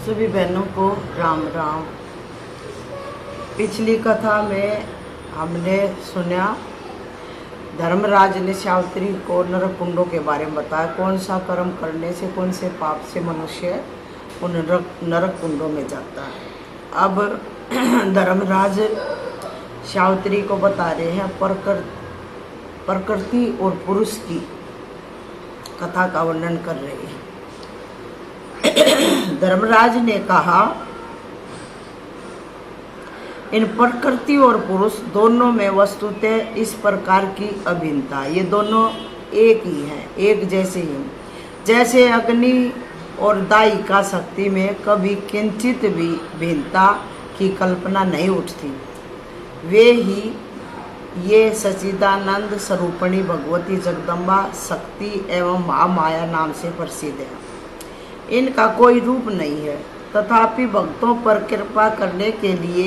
सभी बहनों को राम राम। पिछली कथा में हमने सुना धर्मराज ने सावित्री को नरक कुंडों के बारे में बताया, कौन सा कर्म करने से कौन से पाप से मनुष्य उन नरक कुंडों में जाता है। अब धर्मराज सावित्री को बता रहे हैं प्रकृति और पुरुष की कथा का वर्णन कर रहे हैं। धर्मराज ने कहा, इन प्रकृति और पुरुष दोनों में वस्तुतः इस प्रकार की अभिन्नता, ये दोनों एक ही हैं, एक जैसे ही। जैसे अग्नि और दाई का शक्ति में कभी किंचित भी भिन्नता की कल्पना नहीं उठती, वे ही ये सच्चिदानंद स्वरूपिणी भगवती जगदम्बा शक्ति एवं महामाया नाम से प्रसिद्ध है। इनका कोई रूप नहीं है, तथापि भक्तों पर कृपा करने के लिए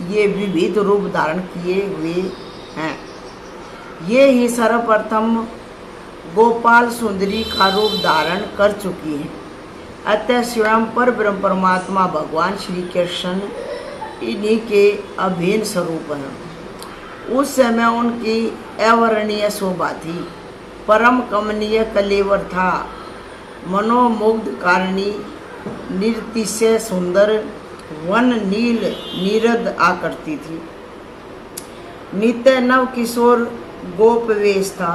ये विविध रूप धारण किए हुए हैं। ये ही सर्वप्रथम गोपाल सुंदरी का रूप धारण कर चुकी हैं। अतः स्वयं पर ब्रह्म परमात्मा भगवान श्री कृष्ण इन्हीं के अभिन्न स्वरूप हैं। उस समय उनकी अवर्णनीय शोभा थी, परम कमनीय कलेवर था, मनोमुग्ध कारणी निर्तिशय सुंदर वन नील नीरद आकृति थी। नित्य नव किशोर गोप वेश था।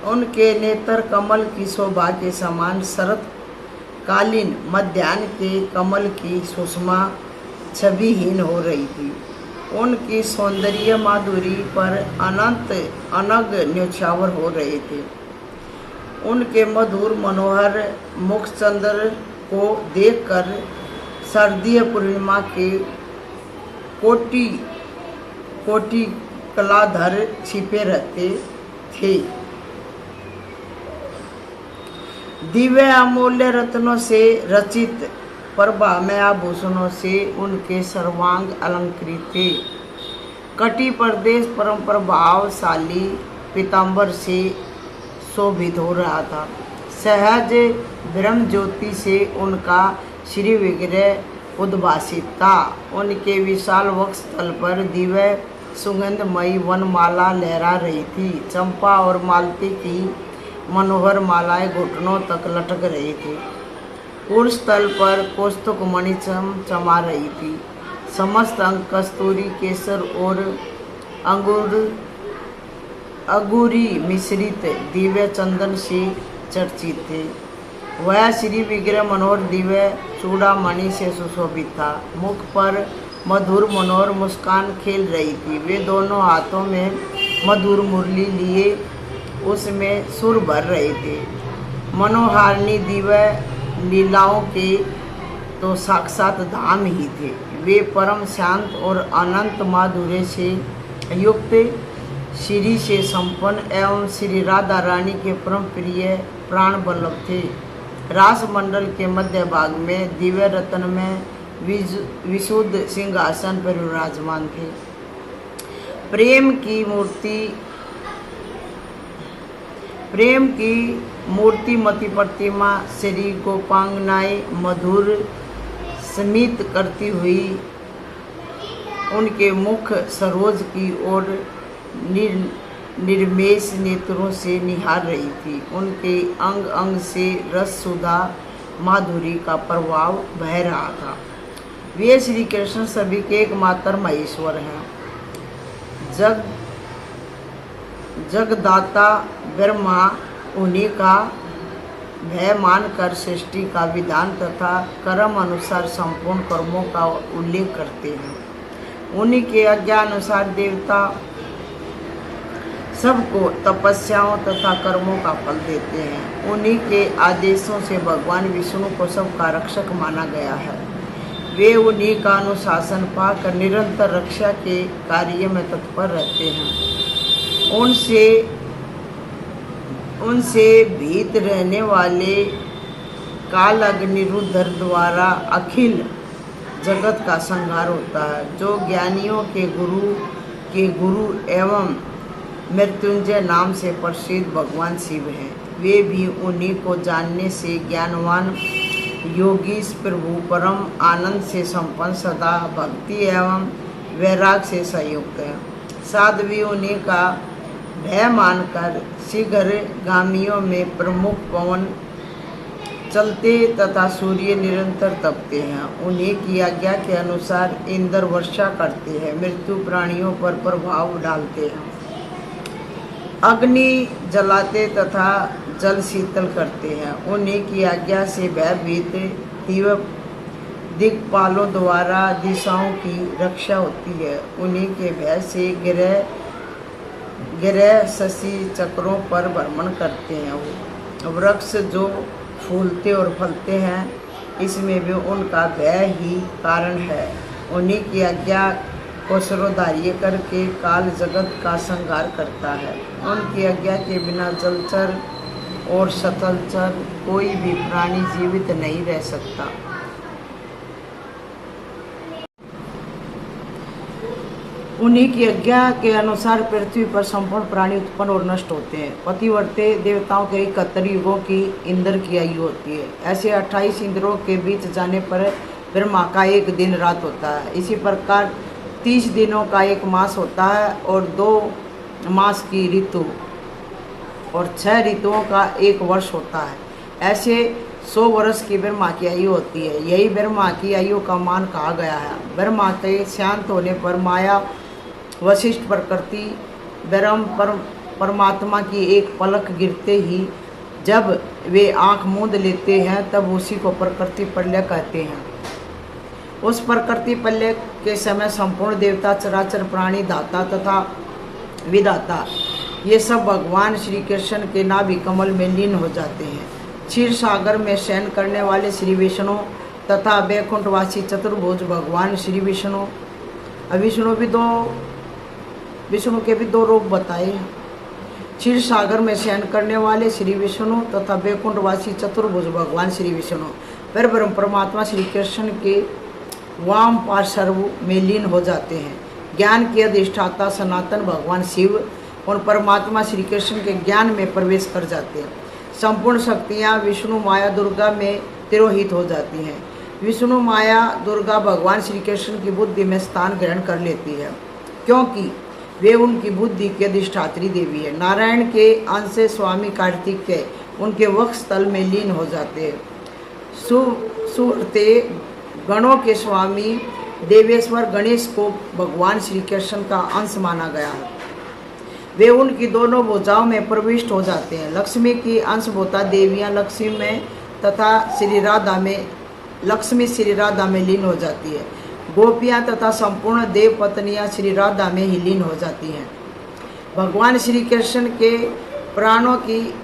उनके नेत्र कमल की शोभा के समान शरत कालीन मध्याह्न के कमल की सुषमा छविहीन हो रही थी। उनकी सौंदर्य माधुरी पर अनंत अनग न्यौछावर हो रहे थे। उनके मधुर मनोहर मुखचंद्र को देखकर शारदीय पूर्णिमा के कोटि कोटि कलाधर छिपे रहते थे। दिव्य अमूल्य रत्नों से रचित प्रभामय आभूषणों से उनके सर्वांग अलंकृत थे। कटी प्रदेश परम प्रभावशाली पीताम्बर से शोभित हो रहा था। सहज ब्रह्म ज्योति से उनका श्री विग्रह उद्भासित था। उनके विशाल वक्षस्थल पर दिव्य सुगंधमयी वनमाला लहरा रही थी। चंपा और मालती की मनोहर मालाएं घुटनों तक लटक रही थी। उर्स्थल पर कौस्तुक मणि चमचमा रही थी। समस्त अंग कस्तूरी केसर और अंगूरी मिश्रित दिव्य चंदन से चर्चित थे। वह श्री विग्रह मनोहर दिव्य चूड़ामणि से सुशोभित था। मुख पर मधुर मनोहर मुस्कान खेल रही थी। वे दोनों हाथों में मधुर मुरली लिए उसमें सुर भर रहे थे। मनोहारिणी दिव्य लीलाओं के तो साक्षात धाम ही थे। वे परम शांत और अनंत माधुर्य से युक्त, श्री से संपन्न एवं श्री राधा रानी के परम प्रिय प्राण वल्लभ थे। रास मंडल के मध्य भाग में दिव्य रत्न में विशुद्ध सिंहासन पर विराजमान थे। प्रेम की मूर्तिमती प्रतिमा श्री गोपांगनाएं मधुर स्मित करती हुई उनके मुख सरोज की ओर निर्मेश नेत्रों से निहार रही थी। उनके अंग अंग से रस सुधा माधुरी का प्रभाव बह रहा था। वे श्री कृष्ण सभी के एकमात्र महेश्वर हैं। जगदाता ब्रह्मा उन्हीं का भय मानकर सृष्टि का विधान तथा कर्म अनुसार संपूर्ण कर्मों का उल्लेख करते हैं। उन्हीं के आज्ञा अनुसार देवता सबको तपस्याओं तथा कर्मों का फल देते हैं। उन्हीं के आदेशों से भगवान विष्णु को सबका रक्षक माना गया है। वे उन्हीं का अनुशासन पाकर निरंतर रक्षा के कार्य में तत्पर रहते हैं। उनसे भीत रहने वाले काल अग्निरुद्र द्वारा अखिल जगत का संहार होता है। जो ज्ञानियों के गुरु एवं मृत्युंजय नाम से प्रसिद्ध भगवान शिव हैं। वे भी उन्हीं को जानने से ज्ञानवान योगी इस प्रभु परम आनंद से संपन्न सदा भक्ति एवं वैराग से संयुक्त है। साध्वी उन्हीं का भय मानकर शीघ्र गामियों में प्रमुख पवन चलते तथा सूर्य निरंतर तपते हैं। उन्हीं की आज्ञा के अनुसार इंद्र वर्षा करते हैं, मृत्यु प्राणियों पर प्रभाव डालते हैं, अग्नि जलाते तथा जल शीतल करते हैं। उन्हीं की आज्ञा से भयभीत तीव्र दिक्पालों द्वारा दिशाओं की रक्षा होती है। उन्हीं के भय से ग्रह शशि चक्रों पर भ्रमण करते हैं। वो वृक्ष जो फूलते और फलते हैं, इसमें भी उनका भय ही कारण है। उन्हीं की आज्ञा को सिरोधार्य करके काल जगत का संहार करता है। उनकी आज्ञा के बिना जलचर और सतलचर कोई भी प्राणी जीवित नहीं रह सकता। उन्हीं की आज्ञा के अनुसार पृथ्वी पर संपूर्ण प्राणी उत्पन्न और नष्ट होते हैं। पतिवर्ते देवताओं के 71 युगों की इंद्र की आयु होती है। ऐसे 28 इंद्रों के बीच जाने पर ब्रह्मा का एक दिन रात होता है। इसी प्रकार 30 दिनों का एक मास होता है और 2 मास की ऋतु और 6 ऋतुओं का एक वर्ष होता है। ऐसे 100 वर्ष की ब्रह्मा की आयु होती है। यही ब्रह्मा की आयु का मान कहा गया है। ब्रह्मा के शांत होने पर माया वशिष्ठ प्रकृति ब्रह्म परमात्मा की एक पलक गिरते ही जब वे आंख मूंद लेते हैं, तब उसी को प्रकृति प्रलय कहते हैं। उस प्रकृति प्रलय के समय संपूर्ण देवता, चराचर प्राणी, दाता तथा विधाता, ये सब भगवान श्री कृष्ण के नाभि कमल में लीन हो जाते हैं। क्षीर सागर में शयन करने वाले श्री विष्णु तथा वैकुंठवासी चतुर्भुज भगवान श्री विष्णु, विष्णु के भी 2 रूप बताए हैं। क्षीर सागर में शयन करने वाले श्री विष्णु तथा वैकुंठवासी चतुर्भुज भगवान श्री विष्णु पर ब्रह्म परमात्मा श्री कृष्ण के वाम पार्श्व में लीन हो जाते हैं। ज्ञान के अधिष्ठाता सनातन भगवान शिव और परमात्मा श्री कृष्ण के ज्ञान में प्रवेश कर जाते हैं। संपूर्ण शक्तियाँ विष्णु माया दुर्गा में तिरोहित हो जाती हैं। विष्णु माया दुर्गा भगवान श्री कृष्ण की बुद्धि में स्थान ग्रहण कर लेती है, क्योंकि वे उनकी बुद्धि की अधिष्ठात्री देवी है। नारायण के अंश स्वामी कार्तिकेय उनके वक्ष स्थल में लीन हो जाते हैं। सुवरते गणों के स्वामी देवेश्वर गणेश को भगवान श्री कृष्ण का अंश माना गया है। वे उनकी दोनों भुजाओं में प्रविष्ट हो जाते हैं। लक्ष्मी की अंशभूता देवियाँ लक्ष्मी श्री राधा में लीन हो जाती है। गोपियाँ तथा संपूर्ण देव पत्नियाँ श्री राधा में ही लीन हो जाती हैं। भगवान श्री कृष्ण के प्राणों की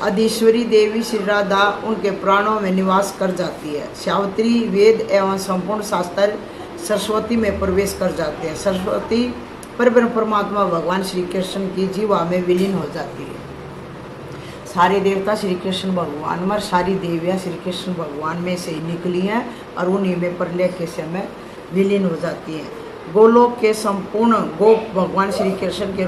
अधीश्वरी देवी श्री राधा उनके प्राणों में निवास कर जाती है। सावित्री वेद एवं संपूर्ण शास्त्र सरस्वती में प्रवेश कर जाते हैं। सरस्वती परब्रह्म परमात्मा भगवान श्री कृष्ण की जीवा में विलीन हो जाती है। सारे देवता श्री कृष्ण भगवान में, सारी देवियाँ श्री कृष्ण भगवान में से ही निकली हैं और उन्हीं में प्रलय के समय विलीन हो जाती हैं। गोलोक के संपूर्ण गोप भगवान श्री कृष्ण के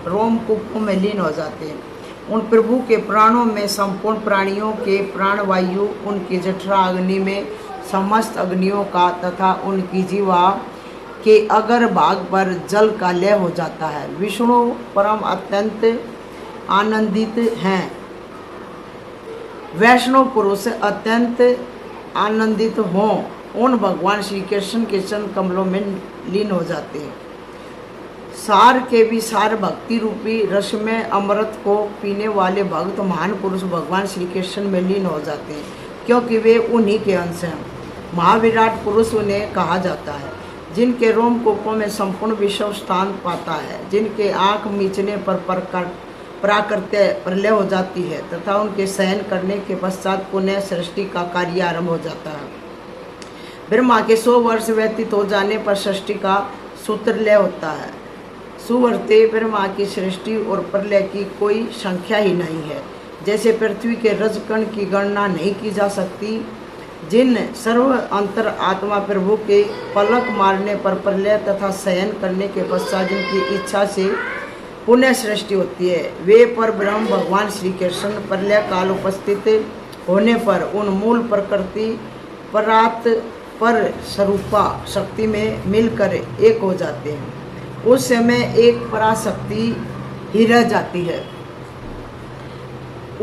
रोमकूपों में लीन हो जाते हैं। उन प्रभु के प्राणों में संपूर्ण प्राणियों के प्राणवायु, उनकी जठरा अग्नि में समस्त अग्नियों का तथा उनकी जीवा के अगर भाग पर जल का लय हो जाता है। विष्णु परम अत्यंत आनंदित हैं। वैष्णव पुरुष अत्यंत आनंदित हों, उन भगवान श्री कृष्ण के चरण कमलों में लीन हो जाते हैं। सार के भी सार भक्ति रूपी रस में अमृत को पीने वाले भक्त महान पुरुष भगवान श्री कृष्ण में लीन हो जाते हैं, क्योंकि वे उन्हीं के अंश हैं। महाविराट पुरुष उन्हें कहा जाता है, जिनके रोमकूपों में संपूर्ण विश्व स्थान पाता है, जिनके आँख मीचने पर प्राकृत्य प्रलय हो जाती है तथा उनके शयन करने के पश्चात पुनः सृष्टि का कार्य आरंभ हो जाता है। ब्रह्मा के 100 वर्ष व्यतीत हो जाने पर सृष्टि का सूत्रलय होता है। सुवर्ते ब्रह्मा की सृष्टि और प्रलय की कोई संख्या ही नहीं है। जैसे पृथ्वी के रजकण की गणना नहीं की जा सकती, जिन सर्व अंतर आत्मा प्रभु के पलक मारने पर प्रलय तथा शयन करने के पश्चात जिनकी इच्छा से पुनः सृष्टि होती है, वे पर ब्रह्म भगवान श्री कृष्ण प्रलय काल उपस्थित होने पर उन मूल प्रकृति परात पर स्वरूपा शक्ति में मिलकर एक हो जाते हैं। उस समय एक पराशक्ति ही रह जाती है,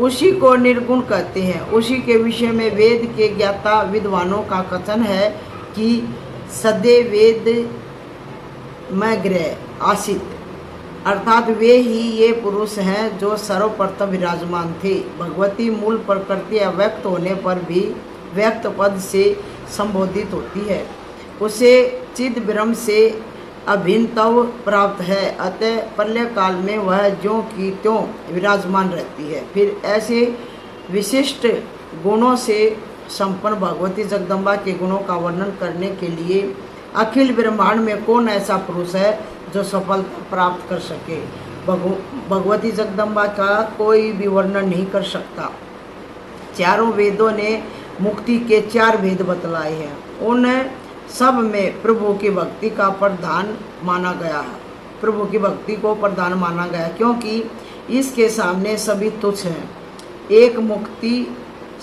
उसी को निर्गुण कहते हैं। उसी के विषय में वेद के ज्ञाता विद्वानों का कथन है कि सदैव वेद में ग्रह आसित, अर्थात वे ही ये पुरुष हैं जो सर्वप्रथम विराजमान थे। भगवती मूल प्रकृति अव्यक्त होने पर भी व्यक्त पद से संबोधित होती है, उसे चिद ब्रह्म से अभिन्नत्व प्राप्त है, अतः प्रलय काल में वह ज्यों की त्यों विराजमान रहती है। फिर ऐसे विशिष्ट गुणों से संपन्न भगवती जगदम्बा के गुणों का वर्णन करने के लिए अखिल ब्रह्मांड में कौन ऐसा पुरुष है जो सफलता प्राप्त कर सके। भगवती जगदम्बा का कोई भी वर्णन नहीं कर सकता। चारों वेदों ने मुक्ति के 4 भेद बतलाए हैं, उन सब में प्रभु की भक्ति का प्रधान माना गया है। प्रभु की भक्ति को प्रधान माना गया क्योंकि इसके सामने सभी तुच्छ हैं। एक मुक्ति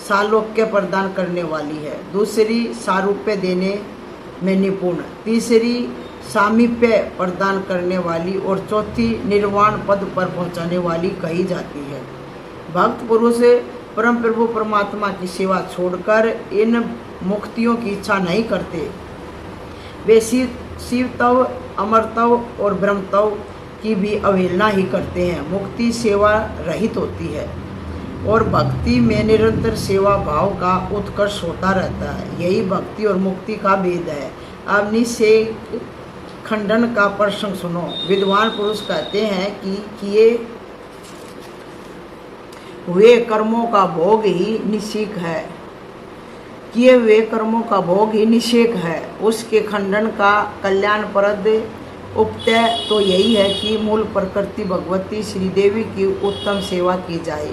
सालोक्य प्रदान करने वाली है, दूसरी सारूप्य देने में निपुण, तीसरी सामीप्य प्रदान करने वाली और चौथी निर्वाण पद पर पहुंचाने वाली कही जाती है। भक्त पुरुष परम प्रभु परमात्मा की सेवा छोड़कर इन मुक्तियों की इच्छा नहीं करते। वे शिवतव, अमरतव और ब्रह्मतव की भी अवहेलना ही करते हैं। मुक्ति सेवा रहित होती है और भक्ति में निरंतर सेवा भाव का उत्कर्ष होता रहता है। यही भक्ति और मुक्ति का भेद है। अब निश्चय खंडन का प्रसंग सुनो। विद्वान पुरुष कहते हैं कि किए हुए कर्मों का भोग ही निश्चिक है, किए हुए कर्मों का भोग ही निषेक है। उसके खंडन का कल्याणप्रद उपतय तो यही है कि मूल प्रकृति भगवती श्रीदेवी की उत्तम सेवा की जाए।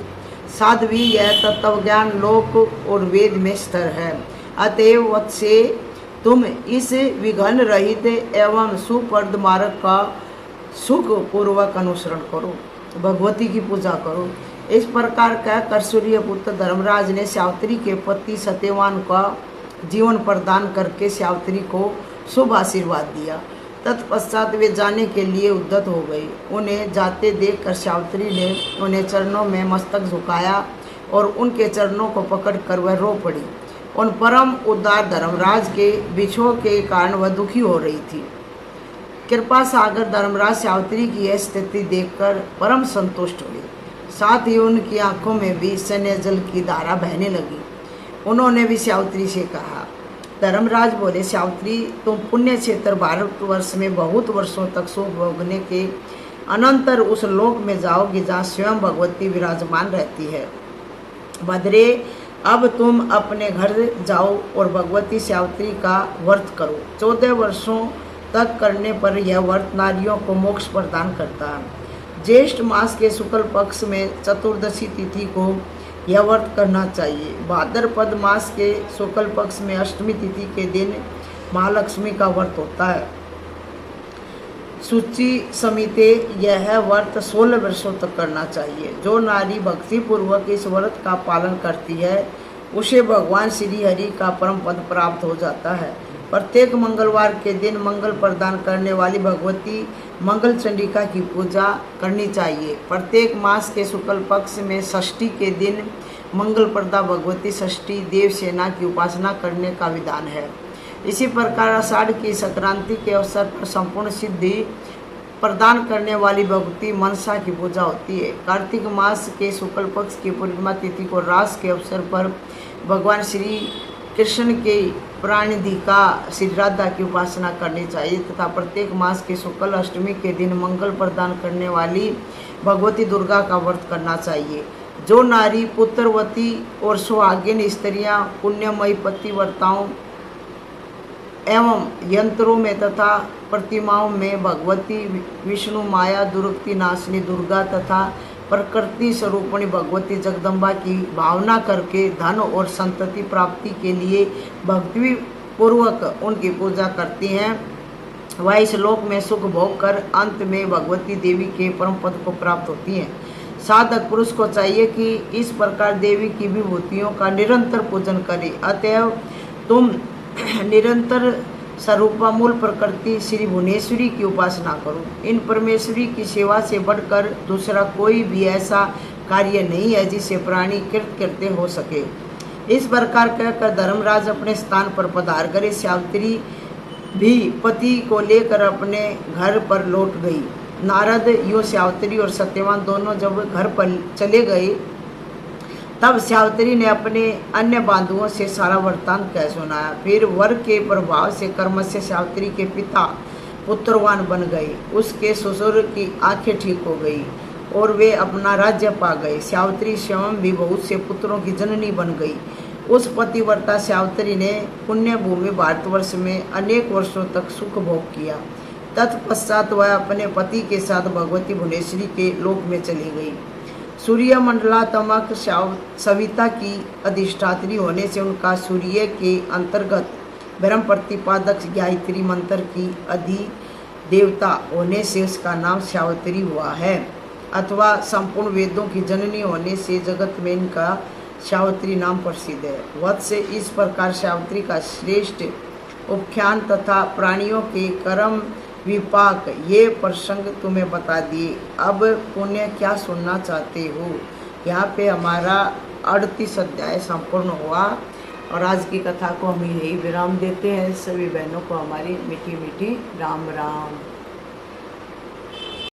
साध्वी यह तत्वज्ञान लोक और वेद में स्थिर है, अतएव वत्से तुम इस विघ्न रहित एवं सुप्रद मार्ग का सुख पूर्वक अनुसरण करो, भगवती की पूजा करो। इस प्रकार कहकर सूर्य पुत्र धर्मराज ने सावित्री के पति सत्यवान का जीवन प्रदान करके सावित्री को शुभ आशीर्वाद दिया। तत्पश्चात वे जाने के लिए उद्यत हो गई। उन्हें जाते देखकर सावित्री ने उन्हें चरणों में मस्तक झुकाया और उनके चरणों को पकड़कर वह रो पड़ी। उन परम उदार धर्मराज के बिछोह के कारण वह दुखी हो रही थी। कृपा सागर धर्मराज सावित्री की यह स्थिति देखकर परम संतुष्ट हुए। साथ ही उनकी आंखों में भी स्नेह जल की धारा बहने लगी। उन्होंने भी सावित्री से कहा। धर्मराज बोले, सावित्री तुम पुण्य क्षेत्र भारतवर्ष में बहुत वर्षों तक सुख भोगने के अनंतर उस लोक में जाओगी जहाँ स्वयं भगवती विराजमान रहती है। भद्रे, अब तुम अपने घर जाओ और भगवती सावित्री का व्रत करो। 14 वर्षों तक करने पर यह व्रत नारियों को मोक्ष प्रदान करता है। ज्येष्ठ मास के शुक्ल पक्ष में चतुर्दशी तिथि को यह व्रत करना चाहिए। भाद्रपद मास के शुक्ल पक्ष में अष्टमी तिथि के दिन महालक्ष्मी का व्रत होता है। सूची समिति यह व्रत 16 वर्षों तक करना चाहिए। जो नारी भक्ति पूर्वक इस व्रत का पालन करती है उसे भगवान श्री हरि का परम पद प्राप्त हो जाता है। प्रत्येक मंगलवार के दिन मंगल प्रदान करने वाली भगवती मंगल चंडिका की पूजा करनी चाहिए। प्रत्येक मास के शुक्ल पक्ष में षष्ठी के दिन मंगल प्रदा भगवती षष्ठी देवसेना की उपासना करने का विधान है। इसी प्रकार आषाढ़ की संक्रांति के अवसर पर संपूर्ण सिद्धि प्रदान करने वाली भगवती मनसा की पूजा होती है। कार्तिक मास के शुक्ल पक्ष की पूर्णिमा तिथि को रास के अवसर पर भगवान श्री कृष्ण के प्राणिधिका श्री राधा की उपासना करनी चाहिए तथा प्रत्येक मास के शुक्ल अष्टमी के दिन मंगल प्रदान करने वाली भगवती दुर्गा का व्रत करना चाहिए। जो नारी पुत्रवती और सुहागिन स्त्रियां पुण्यमयी पतिव्रताओं एवं यंत्रों में तथा प्रतिमाओं में भगवती विष्णु माया दुर्गति नाशिनी दुर्गा तथा प्रकृति स्वरूपिणी भगवती जगदम्बा की भावना करके धन और संतति प्राप्ति के लिए भक्ति पूर्वक उनकी पूजा करती हैं, वह इस लोक में सुख भोग कर अंत में भगवती देवी के परम पद को प्राप्त होती हैं। साधक पुरुष को चाहिए कि इस प्रकार देवी की विभूतियों का निरंतर पूजन करे। अतएव तुम निरंतर स्वरूपा मूल प्रकृति श्री भुवनेश्वरी की उपासना करो। इन परमेश्वरी की सेवा से बढ़कर दूसरा कोई भी ऐसा कार्य नहीं है जिसे प्राणी कृत्य हो सके। इस प्रकार कहकर धर्मराज अपने स्थान पर पधार करे। सावित्री भी पति को लेकर अपने घर पर लौट गई। नारद यूँ सावित्री और सत्यवान दोनों जब घर पर चले गए तब सावित्री ने अपने अन्य बांधुओं से सारा वृत्तांत कह सुनाया। फिर वर के प्रभाव से कर्मस्य सावित्री के पिता पुत्रवान बन गए। उसके ससुर की आंखें ठीक हो गई और वे अपना राज्य पा गए। सावित्री स्वयं भी बहुत से पुत्रों की जननी बन गई। उस पतिव्रता सावित्री ने पुण्य भूमि भारतवर्ष में अनेक वर्षों तक सुख भोग किया। तत्पश्चात वह अपने पति के साथ भगवती भुवनेश्वरी के लोक में चली गई। सूर्य मंडलात्मक सविता की अधिष्ठात्री होने से उनका सूर्य के अंतर्गत ब्रह्म प्रतिपादक गायत्री मंत्र की अधिदेवता होने से उसका नाम सावित्री हुआ है, अथवा संपूर्ण वेदों की जननी होने से जगत में इनका सावित्री नाम प्रसिद्ध है। वत्स इस प्रकार सावित्री का श्रेष्ठ उपाख्यान तथा प्राणियों के कर्म विपाक ये प्रसंग तुम्हें बता दिए। अब पुण्य क्या सुनना चाहते हो? यहाँ पे हमारा 38 अध्याय संपूर्ण हुआ और आज की कथा को हम यही विराम देते हैं। सभी बहनों को हमारी मीठी मीठी राम राम।